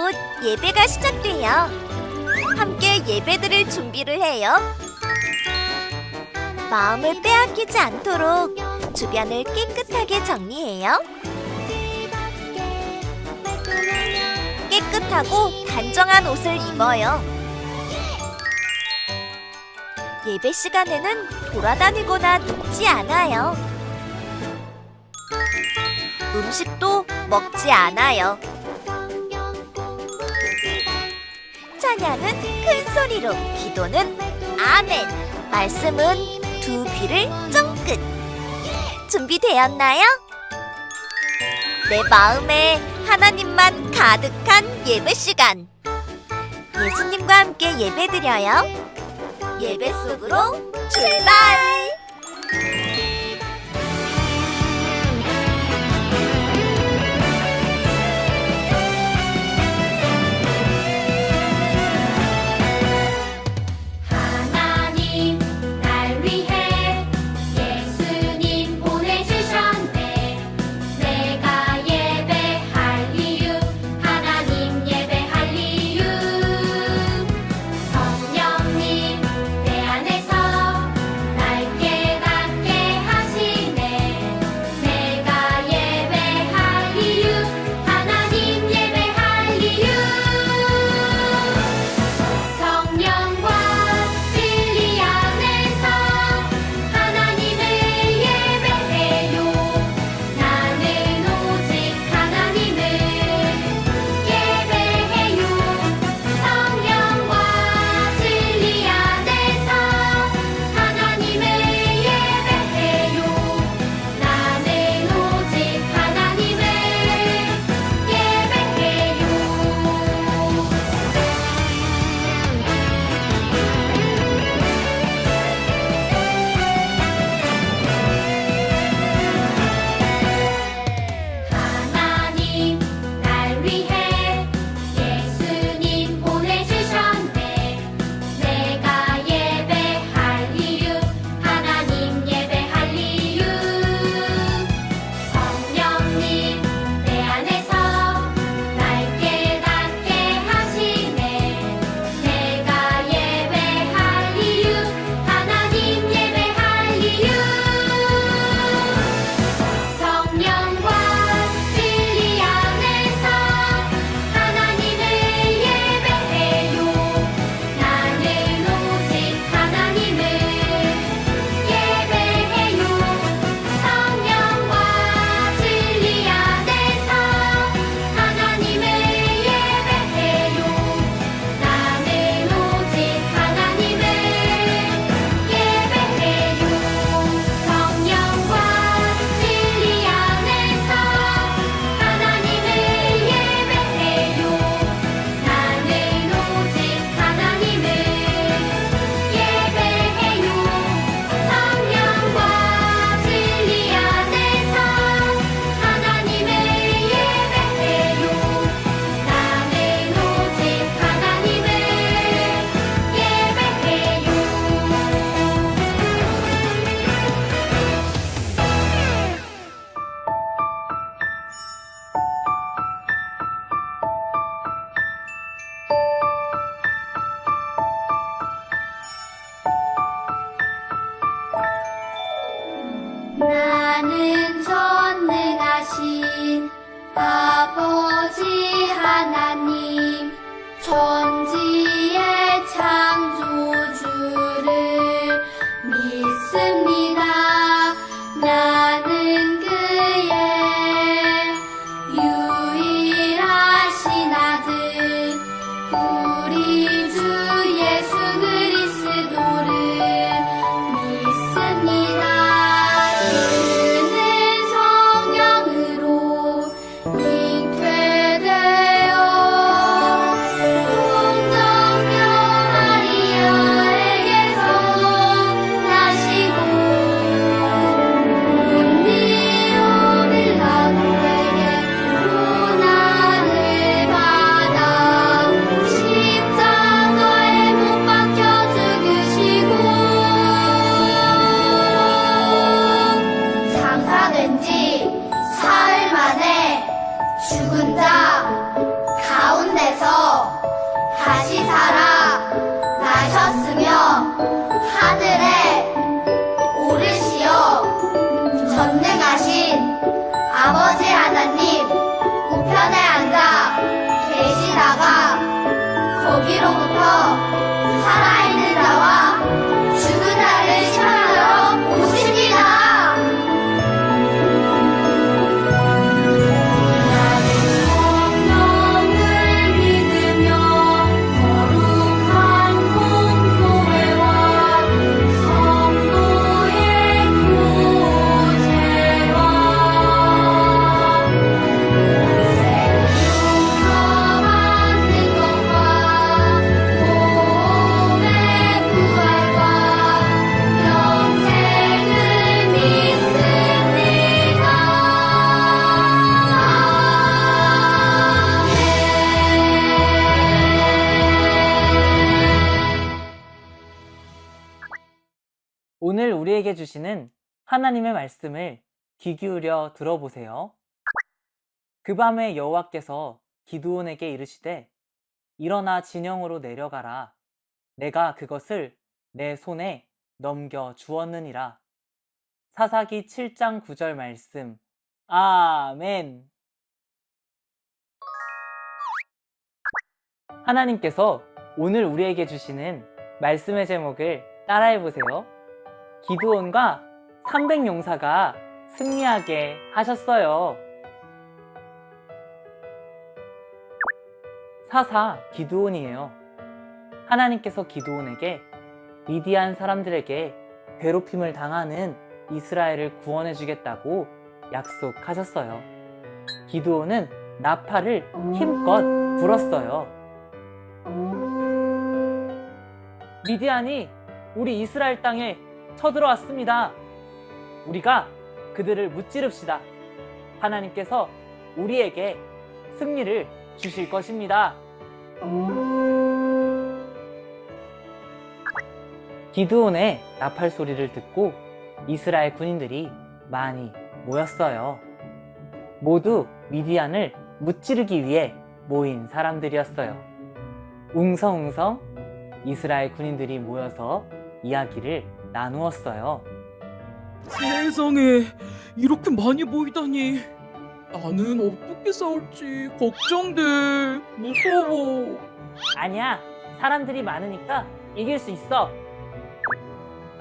곧 예배가 시작돼요. 함께 예배드릴 준비를 해요. 마음을 빼앗기지 않도록 주변을 깨끗하게 정리해요. 깨끗하고 단정한 옷을 입어요. 예배 시간에는 돌아다니거나 눕지 않아요. 음식도 먹지 않아요. 찬양은 큰 소리로, 기도는 아멘, 말씀은 두 귀를 쫑긋. 준비되었나요? 내 마음에 하나님만 가득한 예배 시간. 예수님과 함께 예배드려요. 예배 속으로 출발! 나는 전능하신 아버지 하나님, 천지의 창조주를 믿습니다. 나는 그의 유일하신 아들, 우리 주 예수 그리스도를 믿습니다. 잉태되어 동정녀 마리아 다시 살아나셨으며 하늘에 오르시어 전능하신 아버지 하나님 우편에 앉아 계시다가 거기로부터 살아있는 자와 죽은 자를 심판하러 오십니다. 성령을 믿으며 거룩한 공교회와 성도의 교제와 생명서 받는 것과 몸의 부활과 영생을 믿습니다. 오늘 우리에게 주시는 하나님의 말씀을 귀 기울여 들어보세요. 그 밤에 여호와께서 기드온에게 이르시되 일어나 진영으로 내려가라. 내가 그것을 내 손에 넘겨 주었느니라. 사사기 7장 9절 말씀. 아멘. 하나님께서 오늘 우리에게 주시는 말씀의 제목을 따라해 보세요. 기드온과 300용사가 승리하게 하셨어요. 사사 기드온이에요. 하나님께서 기드온에게 미디안 사람들에게 괴롭힘을 당하는 이스라엘을 구원해 주겠다고 약속하셨어요. 기드온은 나팔을 힘껏 불었어요. 미디안이 우리 이스라엘 땅에 쳐들어왔습니다. 우리가 그들을 무찌릅시다. 하나님께서 우리에게 승리를 주실 것입니다. 기드온의 나팔 소리를 듣고 이스라엘 군인들이 많이 모였어요. 모두 미디안을 무찌르기 위해 모인 사람들이었어요. 웅성웅성 이스라엘 군인들이 모여서 이야기를 나누었어요. 세상에 이렇게 많이 보이다니 나는 어떻게 싸울지 걱정돼. 무서워. 아니야, 사람들이 많으니까 이길 수 있어.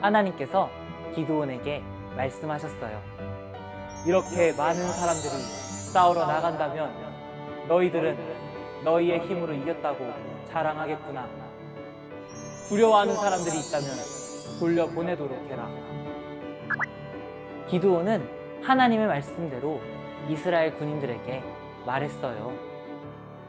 하나님께서 기드온에게 말씀하셨어요. 이렇게 많은 사람들이 싸우러 나간다면 너희들은 너희의 힘으로 이겼다고 자랑하겠구나. 두려워하는 사람들이 있다면 돌려보내도록 해라. 기드온은 하나님의 말씀대로 이스라엘 군인들에게 말했어요.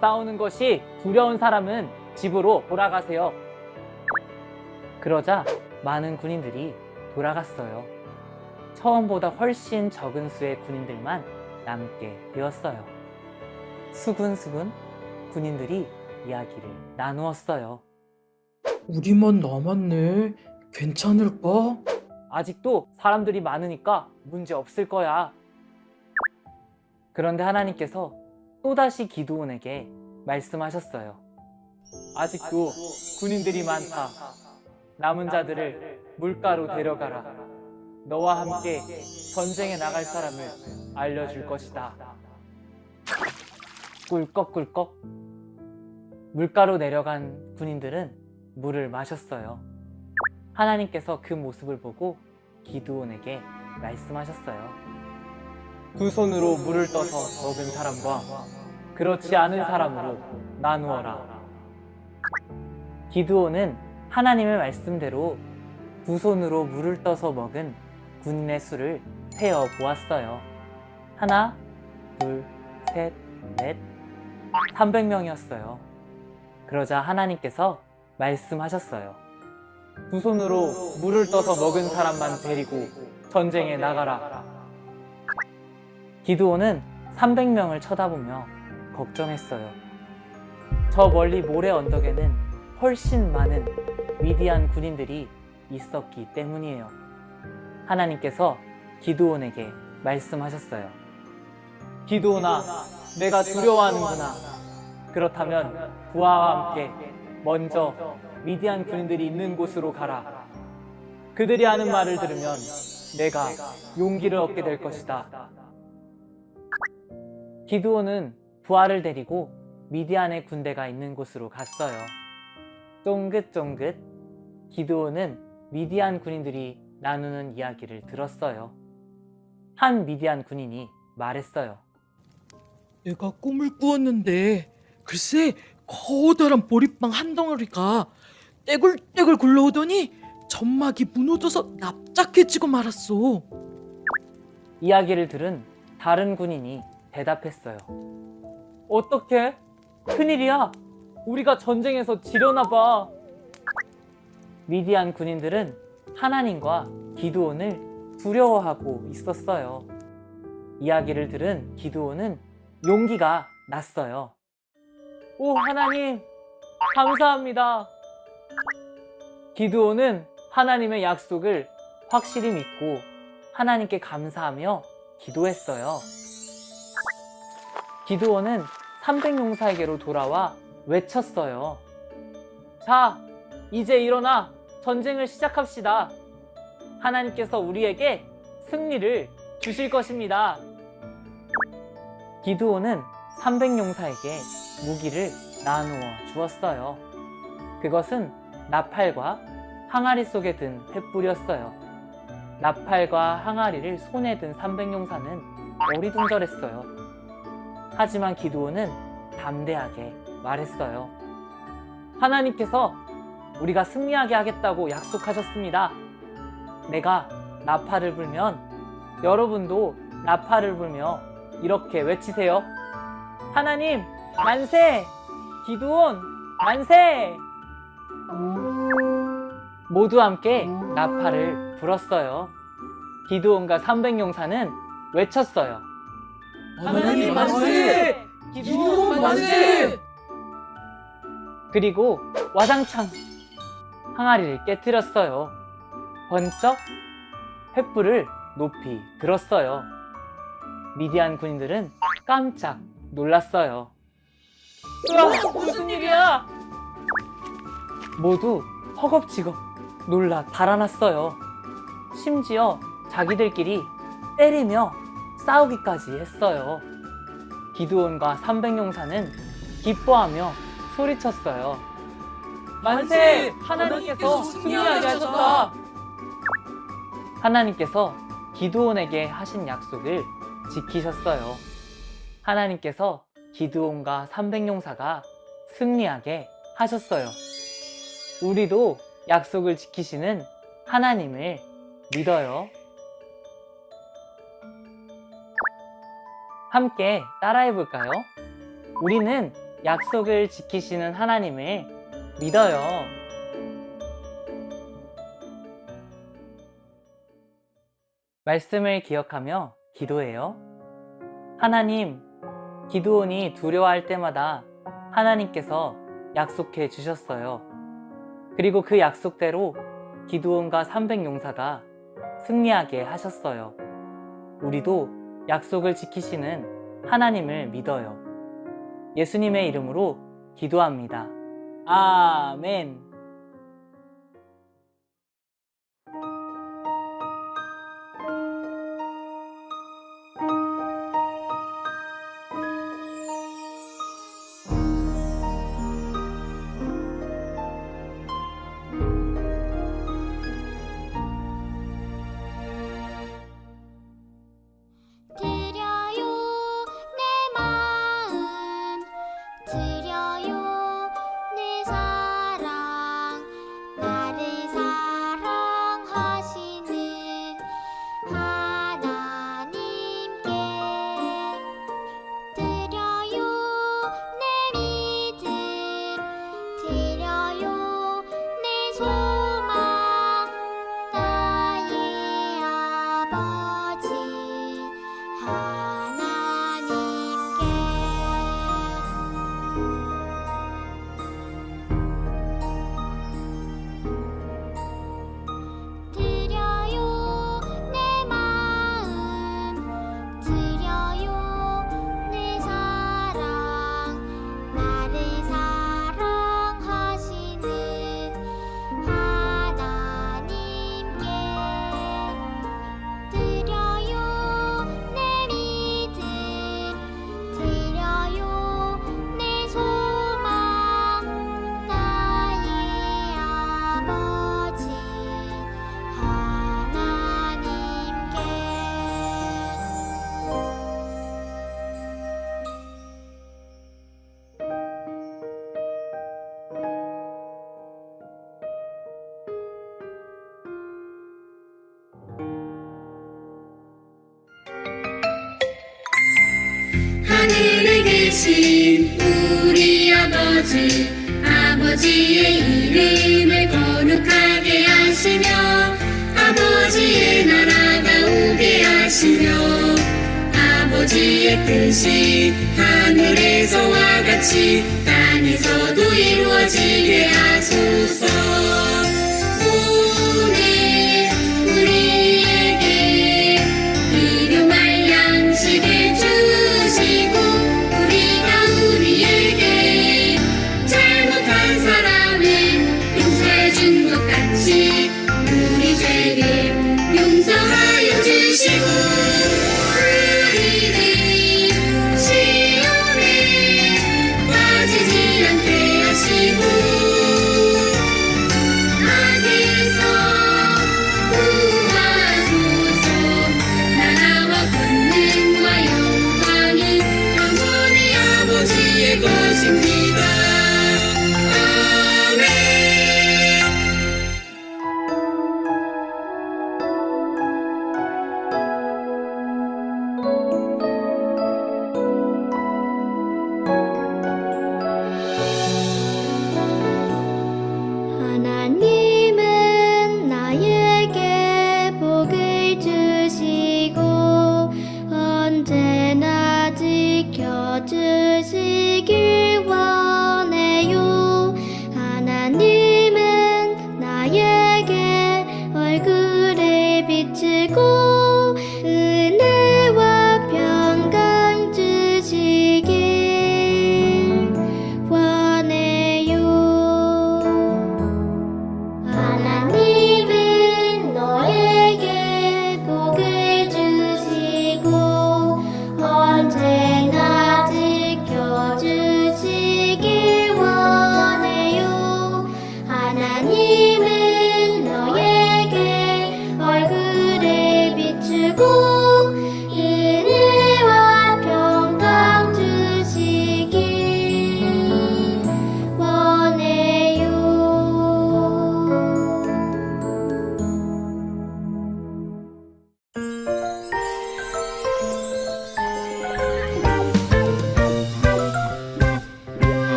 싸우는 것이 두려운 사람은 집으로 돌아가세요. 그러자 많은 군인들이 돌아갔어요. 처음보다 훨씬 적은 수의 군인들만 남게 되었어요. 수군수군 군인들이 이야기를 나누었어요. 우리만 남았네. 괜찮을까? 아직도 사람들이 많으니까 문제 없을 거야. 그런데 하나님께서 또다시 기드온에게 말씀하셨어요. 아직도 군인들이 많다. 남은 자들을 물가로 데려가라. 너와 함께 전쟁에 나갈 사람을 알려줄 것이다. 꿀꺽꿀꺽. 물가로 내려간 군인들은 물을 마셨어요. 하나님께서 그 모습을 보고 기드온에게 말씀하셨어요. 두 손으로 물을 떠서 먹은 사람과 그렇지 않은 사람으로 나누어라. 기드온은 하나님의 말씀대로 두 손으로 물을 떠서 먹은 군인의 수를 세어 보았어요. 하나, 둘, 셋, 넷, 300명이었어요. 그러자 하나님께서 말씀하셨어요. 두 손으로 물을 떠서 먹은 사람만 데리고 전쟁에 나가라. 기드온은 300명을 쳐다보며 걱정했어요. 저 멀리 모래 언덕에는 훨씬 많은 미디안 군인들이 있었기 때문이에요. 하나님께서 기드온에게 말씀하셨어요. 기드온아, 내가 두려워하는구나. 그렇다면 부하와 함께 먼저 미디안 군인들이 있는 곳으로 가라. 그들이 하는 말을 들으면 내가 용기를 얻게 될 것이다. 기드온은 부하를 데리고 미디안의 군대가 있는 곳으로 갔어요. 쫑긋쫑긋 기드온은 미디안 군인들이 나누는 이야기를 들었어요. 한 미디안 군인이 말했어요. 내가 꿈을 꾸었는데 글쎄 커다란 보리빵 한 덩어리가 떼굴떼굴 굴러오더니 점막이 무너져서 납작해지고 말았어. 이야기를 들은 다른 군인이 대답했어요. 어떡해? 큰일이야. 우리가 전쟁에서 지려나 봐. 미디안 군인들은 하나님과 기드온을 두려워하고 있었어요. 이야기를 들은 기드온은 용기가 났어요. 오, 하나님, 감사합니다. 기드온은 하나님의 약속을 확실히 믿고 하나님께 감사하며 기도했어요. 기드온은 300용사에게로 돌아와 외쳤어요. 자, 이제 일어나 전쟁을 시작합시다. 하나님께서 우리에게 승리를 주실 것입니다. 기드온은 300용사에게 무기를 나누어 주었어요. 그것은 나팔과 항아리 속에 든 횃불이었어요. 나팔과 항아리를 손에 든 300용사는 어리둥절했어요. 하지만 기드온은 담대하게 말했어요. 하나님께서 우리가 승리하게 하겠다고 약속하셨습니다. 내가 나팔을 불면 여러분도 나팔을 불며 이렇게 외치세요. 하나님 만세! 기드온 만세! 모두 함께 나팔을 불었어요. 기드온과 300용사는 외쳤어요. 하나님 만세! 기드온 만세! 그리고 와장창 항아리를 깨뜨렸어요. 번쩍 횃불을 높이 들었어요. 미디안 군인들은 깜짝 놀랐어요. 으아, 무슨 일이야? 모두 허겁지겁 놀라 달아났어요. 심지어 자기들끼리 때리며 싸우기까지 했어요. 기드온과 300용사는 기뻐하며 소리쳤어요. 만세! 하나님께서 승리하게 하셨다! 하나님께서 기드온에게 하신 약속을 지키셨어요. 하나님께서 기드온과 300용사가 승리하게 하셨어요. 우리도 약속을 지키시는 하나님을 믿어요. 함께 따라해 볼까요? 우리는 약속을 지키시는 하나님을 믿어요. 말씀을 기억하며 기도해요. 하나님, 기드온이 두려워할 때마다 하나님께서 약속해 주셨어요. 그리고 그 약속대로 기드온과 300용사가 승리하게 하셨어요. 우리도 약속을 지키시는 하나님을 믿어요. 예수님의 이름으로 기도합니다. 아멘. 드려요 내 마음 드려요 내 사랑 되신 우리 아버지 아버지의 이름을 거룩하게 하시며 아버지의 나라가 오게 하시며 아버지의 뜻이 하늘에서와 같이 땅에서도 이루어지게 하소서. 오늘